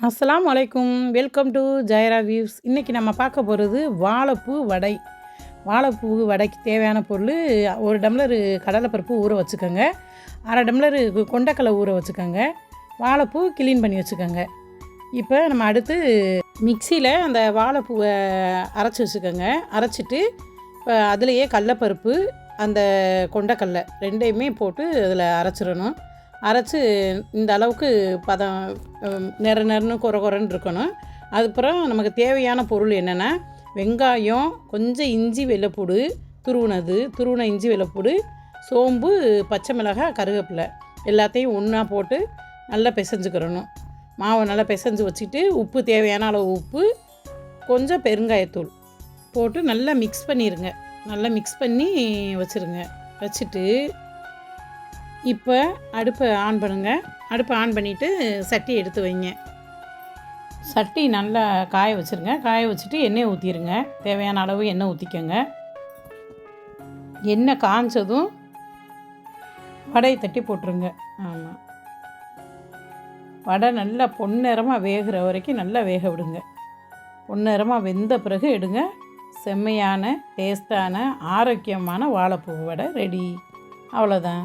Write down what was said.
அஸ்ஸலாமு அலைக்கும். Welcome to ஜெயரா views. இன்றைக்கி நம்ம பார்க்க போகிறது வாழைப்பூ வடை. வாழைப்பூ வடைக்கு தேவையான பொருள், 1 டம்ளர் கடலைப்பருப்பு ஊற வச்சுக்கோங்க, 1/2 டம்ளர் கொண்டக்கடலை ஊற வச்சுக்கோங்க, வாழைப்பூ க்ளீன் பண்ணி வச்சுக்கோங்க. இப்போ நம்ம அடுத்து மிக்சியில் அந்த வாழைப்பூவை அரைச்சி வச்சுக்கோங்க. அரைச்சிட்டு இப்போ அதுலேயே கடலைப்பருப்பு, அந்த கொண்டக்கடலை 2யுமே போட்டு அதில் அரைச்சிடணும். அரைச்சி இந்த அளவுக்கு பதம் நெருன்னு கொரன்னு இருக்கணும். அதுக்கப்புறம் நமக்கு தேவையான பொருள் என்னென்னா, வெங்காயம், கொஞ்சம் இஞ்சி வெள்ளைப்பூடு துருவின இஞ்சி வெள்ளைப்பூடு, சோம்பு, பச்சை மிளகாய், கருவேப்பிலை எல்லாத்தையும் ஒன்றா போட்டு நல்லா பிசைஞ்சுக்கிறணும். மாவை நல்லா பிசைஞ்சு வச்சுட்டு உப்பு, தேவையான அளவு உப்பு, கொஞ்சம் பெருங்காயத்தூள் போட்டு நல்லா மிக்ஸ் பண்ணிடுங்க. நல்லா மிக்ஸ் பண்ணி வச்சுருங்க. வச்சுட்டு இப்போ அடுப்பை ஆன் பண்ணுங்கள். அடுப்பை ஆன் பண்ணிவிட்டு சட்டி எடுத்து வைங்க. சட்டி நல்லா காய வச்சுருங்க. காய வச்சுட்டு எண்ணெய் ஊற்றிடுங்க. தேவையான அளவு எண்ணெய் ஊற்றிக்கோங்க. எண்ணெய் காய்ஞ்சதும் வடையை தட்டி போட்டுருங்க. ஆமாம், வடை நல்லா பொன்னிறமாக வேகிற வரைக்கும் நல்லா வேக விடுங்க. பொன்னிறமாக வெந்த பிறகு எடுங்க. செம்மையான டேஸ்டான ஆரோக்கியமான வாழைப்பூ வடை ரெடி. அவ்வளோதான்.